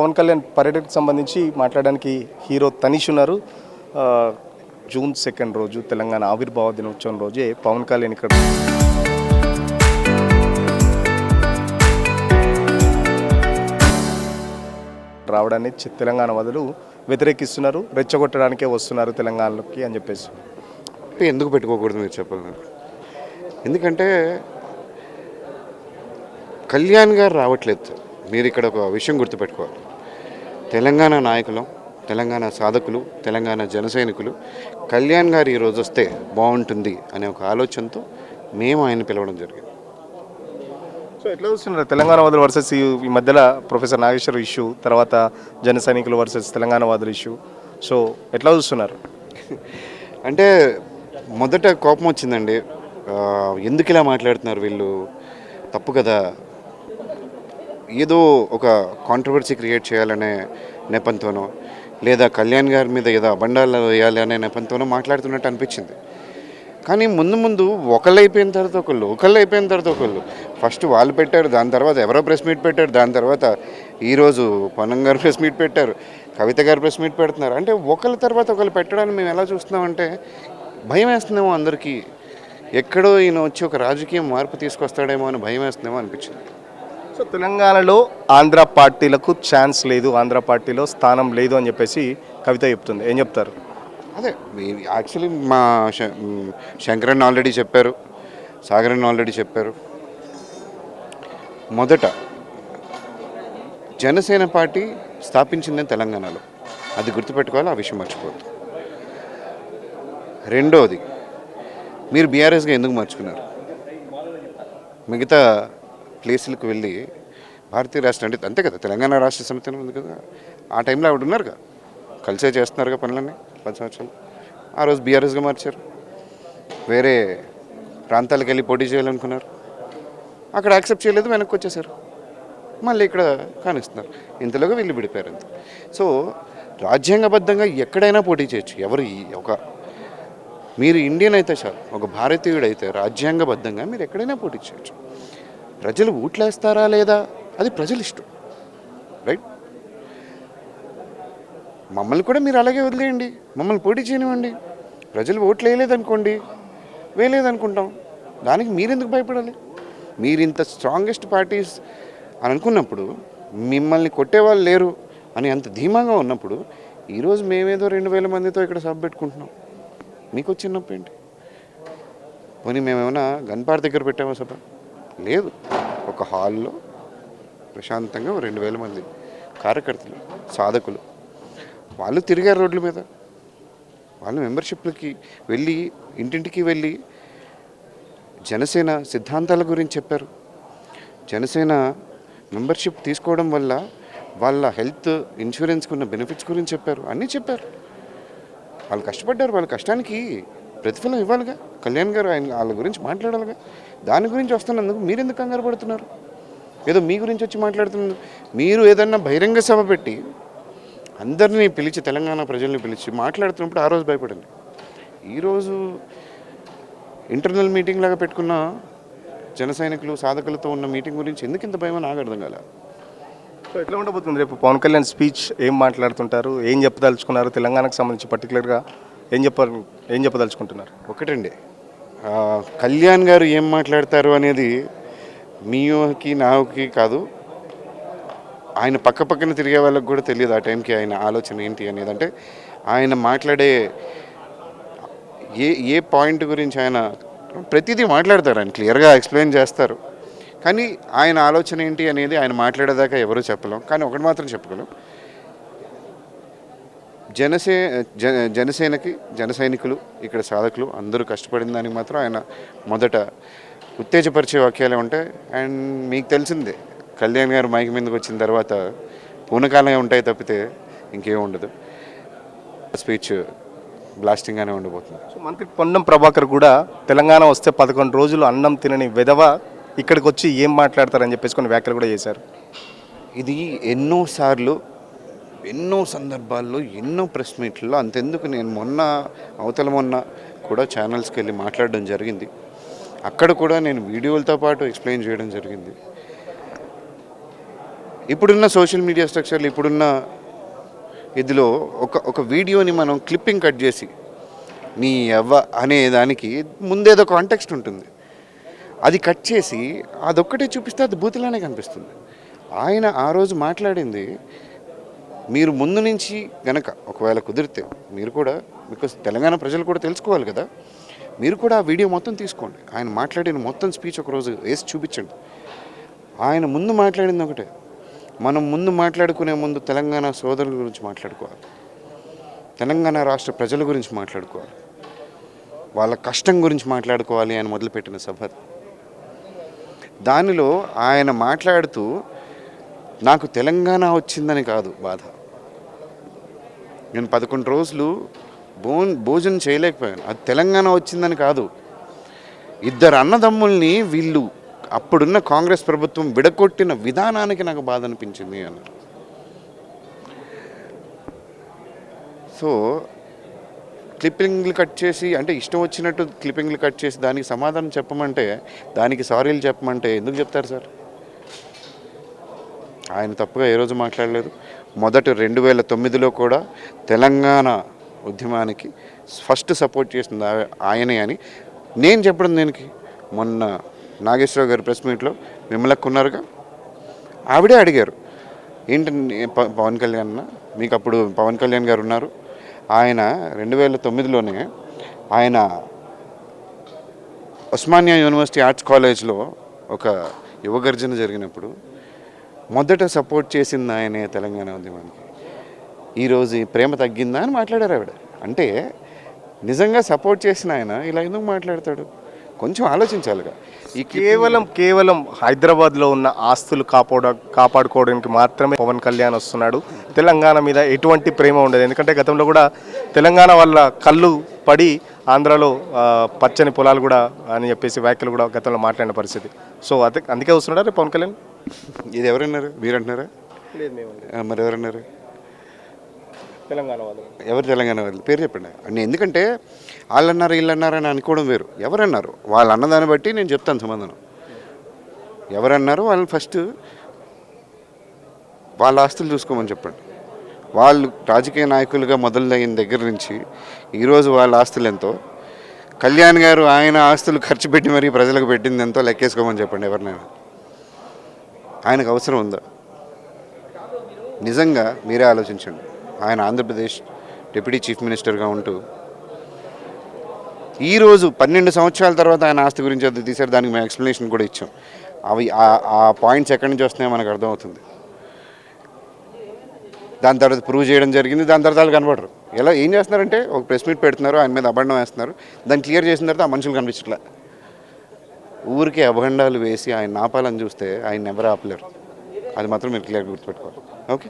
పవన్ కళ్యాణ్ పర్యటనకు సంబంధించి మాట్లాడడానికి హీరో తనీష్ ఉన్నారు. జూన్ 2 రోజు తెలంగాణ ఆవిర్భావ దినోత్సవం రోజే పవన్ కళ్యాణ్ ఇక్కడ రావడాన్ని తెలంగాణ వాదులు వ్యతిరేకిస్తున్నారు. రెచ్చగొట్టడానికే వస్తున్నారు తెలంగాణలోకి అని చెప్పేసి. ఎందుకు పెట్టుకోకూడదు మీరు చెప్పాలి నాకు. ఎందుకంటే కళ్యాణ్ గారు రావట్లేదు. మీరు ఇక్కడ ఒక విషయం గుర్తుపెట్టుకోవాలి. తెలంగాణ నాయకులం, తెలంగాణ సాధకులు, తెలంగాణ జనసైనికులు కళ్యాణ్ గారు ఈరోజు వస్తే బాగుంటుంది అనే ఒక ఆలోచనతో మేము ఆయన పిలవడం జరిగింది. సో ఎట్లా చూస్తున్నారు తెలంగాణ వాదులు వర్సెస్ ఈ మధ్యలో ప్రొఫెసర్ నాగేశ్వర ఇష్యూ, తర్వాత జన సైనికులు వర్సెస్ తెలంగాణ వాదుల ఇష్యూ, సో ఎట్లా చూస్తున్నారు? అంటే మొదట కోపం వచ్చిందండి. ఎందుకు ఇలా మాట్లాడుతున్నారు వీళ్ళు, తప్పు కదా, ఏదో ఒక కాంట్రవర్సీ క్రియేట్ చేయాలనే నెపంతోనో లేదా కళ్యాణ్ గారి మీద ఏదో అబండాలు వేయాలి అనే నెపంతోనో మాట్లాడుతున్నట్టు అనిపించింది. కానీ ముందు ఒకళ్ళు అయిపోయిన తర్వాత ఒకళ్ళు ఫస్ట్ వాళ్ళు పెట్టారు, దాని తర్వాత ఎవరో ప్రెస్ మీట్ పెట్టారు, దాని తర్వాత ఈరోజు పొన్నం గారు ప్రెస్ మీట్ పెట్టారు, కవిత గారు ప్రెస్ మీట్ పెడుతున్నారు. అంటే ఒకళ్ళ తర్వాత ఒకళ్ళు పెట్టడాన్ని మేము ఎలా చూస్తున్నామంటే భయం వేస్తుందేమో అందరికీ. ఎక్కడో ఈయన వచ్చి ఒక రాజకీయ మార్పు తీసుకొస్తాడేమో అని భయం వేస్తుందేమో అనిపించింది. సో తెలంగాణలో ఆంధ్ర పార్టీలకు ఛాన్స్ లేదు, ఆంధ్ర పార్టీలో స్థానం లేదు అని చెప్పేసి కవిత చెప్తుంది. ఏం చెప్తారు? అదే యాక్చువల్లీ మా శంకరన్ ఆల్రెడీ చెప్పారు, సాగరన్ ఆల్రెడీ చెప్పారు. మొదట జనసేన పార్టీ స్థాపించింది తెలంగాణలో, అది గుర్తుపెట్టుకోవాలి, ఆ విషయం మర్చిపోవద్దు. రెండోది, మీరు బీఆర్ఎస్గా ఎందుకు మార్చుకున్నారు? మిగతా ప్లేసులకు వెళ్ళి భారతీయ రాష్ట్రం అంటే అంతే కదా, తెలంగాణ రాష్ట్ర సమితి ఉంది కదా, ఆ టైంలో ఆవిడ ఉన్నారుగా, కలిసే చేస్తున్నారుగా పనులన్నీ 10 సంవత్సరాలు. ఆ రోజు బీఆర్ఎస్గా మార్చారు. వేరే ప్రాంతాలకు వెళ్ళి పోటీ చేయాలనుకున్నారు, అక్కడ యాక్సెప్ట్ చేయలేదు, వెనక్కి వచ్చేసారు. మళ్ళీ ఇక్కడ కానిస్తున్నారు. ఇంతలోగా వీళ్ళు విడిపోయారు అంతే. సో రాజ్యాంగబద్ధంగా ఎక్కడైనా పోటీ చేయొచ్చు. ఎవరు మీరు ఇండియన్ అయితే చాలు, ఒక భారతీయుడు అయితే రాజ్యాంగబద్ధంగా మీరు ఎక్కడైనా పోటీ చేయొచ్చు. ప్రజలు ఓట్లేస్తారా లేదా అది ప్రజల ఇష్టం, రైట్? మమ్మల్ని కూడా మీరు అలాగే వదిలేయండి, మమ్మల్ని పోటీ చేయనివ్వండి. ప్రజలు ఓట్లు వేయలేదనుకుంటాం, దానికి మీరెందుకు భయపడాలి? మీరు ఇంత స్ట్రాంగెస్ట్ పార్టీస్ అని అనుకున్నప్పుడు, మిమ్మల్ని కొట్టేవాళ్ళు లేరు అని అంత ధీమాగా ఉన్నప్పుడు, ఈరోజు మేమేదో 2000 మందితో ఇక్కడ సభ పెట్టుకుంటున్నాం. మీకు వచ్చినప్పుడు ఏంటి? పోనీ మేమేమైనా గన్పార్ దగ్గర పెట్టామా సభ? లేదు. ఒక హాల్లో ప్రశాంతంగా 2000 మంది కార్యకర్తలు, సాధకులు, వాళ్ళు తిరిగారు రోడ్ల మీద. వాళ్ళు మెంబర్షిప్లకి వెళ్ళి, ఇంటింటికి వెళ్ళి జనసేన సిద్ధాంతాల గురించి చెప్పారు. జనసేన మెంబర్షిప్ తీసుకోవడం వల్ల వాళ్ళ హెల్త్ ఇన్సూరెన్స్కి ఉన్న బెనిఫిట్స్ గురించి చెప్పారు, అన్నీ చెప్పారు. వాళ్ళు కష్టపడ్డారు, వాళ్ళ కష్టానికి ప్రతిఫలం ఇవ్వాలిగా. కళ్యాణ్ గారు వాళ్ళ గురించి మాట్లాడాలిగా. దాని గురించి వస్తున్నందుకు మీరు ఎందుకు కంగారు పడుతున్నారు? ఏదో మీ గురించి వచ్చి మాట్లాడుతున్నారు. మీరు ఏదన్నా బహిరంగ సభ పెట్టి అందరినీ పిలిచి, తెలంగాణ ప్రజల్ని పిలిచి మాట్లాడుతున్నప్పుడు ఆ రోజు భయపడండి. ఈరోజు ఇంటర్నల్ మీటింగ్ లాగా పెట్టుకున్న జన సైనికులు, సాధకులతో ఉన్న మీటింగ్ గురించి ఎందుకు ఇంత భయం నాకు అర్థం కాలే. సో ఎట్లా ఉండబోతుంది రేపు పవన్ కళ్యాణ్ స్పీచ్? ఏం మాట్లాడుతుంటారు, ఏం చెప్పదలుచుకున్నారు? తెలంగాణకు సంబంధించి పర్టికులర్గా ఏం చెప్పదలుచుకుంటున్నారు? ఒకటండి, కళ్యాణ్ గారు ఏం మాట్లాడతారు అనేది మీకి నాకి కాదు, ఆయన పక్కన తిరిగే వాళ్ళకి కూడా తెలియదు ఆ టైంకి ఆయన ఆలోచన ఏంటి అనేది. అంటే ఆయన మాట్లాడే ఏ పాయింట్ గురించి ఆయన ప్రతిదీ మాట్లాడతారు, ఆయన క్లియర్గా ఎక్స్ప్లెయిన్ చేస్తారు. కానీ ఆయన ఆలోచన ఏంటి అనేది ఆయన మాట్లాడేదాకా ఎవరూ చెప్పలేం. కానీ ఒకటి మాత్రం చెప్పగలం, జనసేనకి, జన సైనికులు, ఇక్కడ సాధకులు అందరూ కష్టపడిన దానికి మాత్రం ఆయన మొదట ఉత్తేజపరిచే వాక్యాలే ఉంటాయి. అండ్ మీకు తెలిసిందే, కళ్యాణ్ గారు మైక్ మీదకి వచ్చిన తర్వాత పూనకాలమే ఉంటాయి తప్పితే ఇంకేం ఉండదు. స్పీచ్ బ్లాస్టింగ్గానే ఉండబోతుంది. సో మంత్రి పొన్నం ప్రభాకర్ కూడా తెలంగాణ వస్తే 11 రోజులు అన్నం తినని విధవ ఇక్కడికి వచ్చి ఏం మాట్లాడతారని చెప్పేసి కొన్ని వ్యాఖ్యలు కూడా చేశారు. ఇది ఎన్నోసార్లు, ఎన్నో సందర్భాల్లో, ఎన్నో ప్రెస్ మీట్లలో, అంతెందుకు నేను మొన్న కూడా ఛానల్స్కి వెళ్ళి మాట్లాడడం జరిగింది. అక్కడ కూడా నేను వీడియోలతో పాటు ఎక్స్ప్లెయిన్ చేయడం జరిగింది. ఇప్పుడున్న సోషల్ మీడియా స్ట్రక్చర్లు, ఇప్పుడున్న ఇదిలో ఒక వీడియోని మనం క్లిప్పింగ్ కట్ చేసి నీ అవ్వ అనే దానికి ముందేదో కాంటెక్స్ట్ ఉంటుంది, అది కట్ చేసి అదొక్కటే చూపిస్తే అది బూతులానే కనిపిస్తుంది. ఆయన ఆ రోజు మాట్లాడింది మీరు ముందు నుంచి గనక ఒకవేళ కుదిరితే మీరు కూడా, బికాస్ తెలంగాణ ప్రజలు కూడా తెలుసుకోవాలి కదా, మీరు కూడా ఆ వీడియో మొత్తం తీసుకోండి. ఆయన మాట్లాడిన మొత్తం స్పీచ్ ఒకరోజు వేసి చూపించండి. ఆయన ముందు మాట్లాడింది ఒకటే, మనం ముందు మాట్లాడుకునే ముందు తెలంగాణ సోదరుల గురించి మాట్లాడుకోవాలి, తెలంగాణ రాష్ట్ర ప్రజల గురించి మాట్లాడుకోవాలి, వాళ్ళ కష్టం గురించి మాట్లాడుకోవాలి అని మొదలుపెట్టిన సభ. దానిలో ఆయన మాట్లాడుతూ నాకు తెలంగాణ వచ్చిందని కాదు బాధ, నేను 11 రోజులు భోజనం చేయలేకపోయాను, అది తెలంగాణ వచ్చిందని కాదు, ఇద్దరు అన్నదమ్ముల్ని వీళ్ళు అప్పుడున్న కాంగ్రెస్ ప్రభుత్వం విడగొట్టిన విధానానికి నాకు బాధ అనిపించింది అన్నారు. సో క్లిప్పింగ్లు కట్ చేసి, అంటే ఇష్టం వచ్చినట్టు క్లిప్పింగ్లు కట్ చేసి దానికి సమాధానం చెప్పమంటే, దానికి సారీలు చెప్పమంటే ఎందుకు చెప్తారు సార్? ఆయన తప్పుగా ఏ రోజు మాట్లాడలేదు. మొదట 2009లో కూడా తెలంగాణ ఉద్యమానికి ఫస్ట్ సపోర్ట్ చేసింది ఆయనే అని నేను చెప్పడం దేనికి? మొన్న నాగేశ్వరరావు గారి ప్రెస్ మీట్లో విమలక్క ఉన్నారుగా, ఆవిడే అడిగారు ఏంటి పవన్ కళ్యాణ్ మీకు, అప్పుడు పవన్ కళ్యాణ్ గారు ఉన్నారు, ఆయన 2009లోనే ఆయన ఉస్మానియా యూనివర్సిటీ ఆర్ట్స్ కాలేజ్లో ఒక యువగర్జన జరిగినప్పుడు మొదట సపోర్ట్ చేసింది ఆయనే తెలంగాణ ఉద్యమానికి, ఈరోజు ఈ ప్రేమ తగ్గిందా అని మాట్లాడారు ఆవిడ. అంటే నిజంగా సపోర్ట్ చేసిన ఆయన ఇలా ఎందుకు మాట్లాడతాడు? కొంచెం ఆలోచించాలిగా. ఈ కేవలం హైదరాబాద్లో ఉన్న ఆస్తులు కాపాడుకోవడానికి మాత్రమే పవన్ కళ్యాణ్ వస్తున్నాడు, తెలంగాణ మీద ఎటువంటి ప్రేమ ఉండదు. ఎందుకంటే గతంలో కూడా తెలంగాణ వాళ్ళ కళ్ళు పడి ఆంధ్రాలో పచ్చని పొలాలు కూడా అని చెప్పేసి వ్యాఖ్యలు కూడా గతంలో మాట్లాడిన పరిస్థితి. సో అందుకే వస్తున్నాడా పవన్ కళ్యాణ్? ఇది ఎవరన్నారు? మీరు అంటున్నారా? మరి ఎవరన్నారు? తెలంగాణ వాళ్ళు. ఎవరు తెలంగాణ వాళ్ళు? పేరు చెప్పండి. అంటే ఎందుకంటే వాళ్ళన్నారు వీళ్ళన్నారు అని అనుకోవడం వేరు. ఎవరన్నారు వాళ్ళు అన్నదాన్ని బట్టి నేను చెప్తాను సమాధానం. ఎవరన్నారు వాళ్ళు ఫస్ట్ వాళ్ళ ఆస్తులు చూసుకోమని చెప్పండి. వాళ్ళు రాజకీయ నాయకులుగా మొదలైన దగ్గర నుంచి ఈరోజు వాళ్ళ ఆస్తులు ఎంతో, కళ్యాణ్ గారు ఆయన ఆస్తులు ఖర్చు పెట్టి మరీ ప్రజలకు పెట్టింది ఎంతో లెక్కేసుకోమని చెప్పండి ఎవరినైనా. ఆయనకు అవసరం ఉందా? నిజంగా మీరే ఆలోచించండి. ఆయన ఆంధ్రప్రదేశ్ డిప్యూటీ చీఫ్ మినిస్టర్గా ఉంటూ ఈరోజు 12 సంవత్సరాల తర్వాత ఆయన ఆస్తి గురించి అది తీశారు, దానికి మేము ఎక్స్ప్లెనేషన్ కూడా ఇచ్చాం. అవి ఆ పాయింట్స్ ఎక్కడి నుంచి వస్తున్నాయో మనకు అర్థమవుతుంది. దాని తర్వాత ప్రూవ్ చేయడం జరిగింది. దాని తర్వాత వాళ్ళు కనబడరు. ఎలా ఏం చేస్తున్నారంటే ఒక ప్రెస్ మీట్ పెడుతున్నారు, ఆయన మీద అభండం వేస్తున్నారు, దాన్ని క్లియర్ చేసిన తర్వాత ఆ మనుషులు కనిపించట్లే. ఊరికే అభండాలు వేసి ఆయన ఆపాలని చూస్తే ఆయన ఎవరు ఆపలేరు. అది మాత్రం మీరు క్లియర్గా గుర్తుపెట్టుకోవాలి. ఓకే.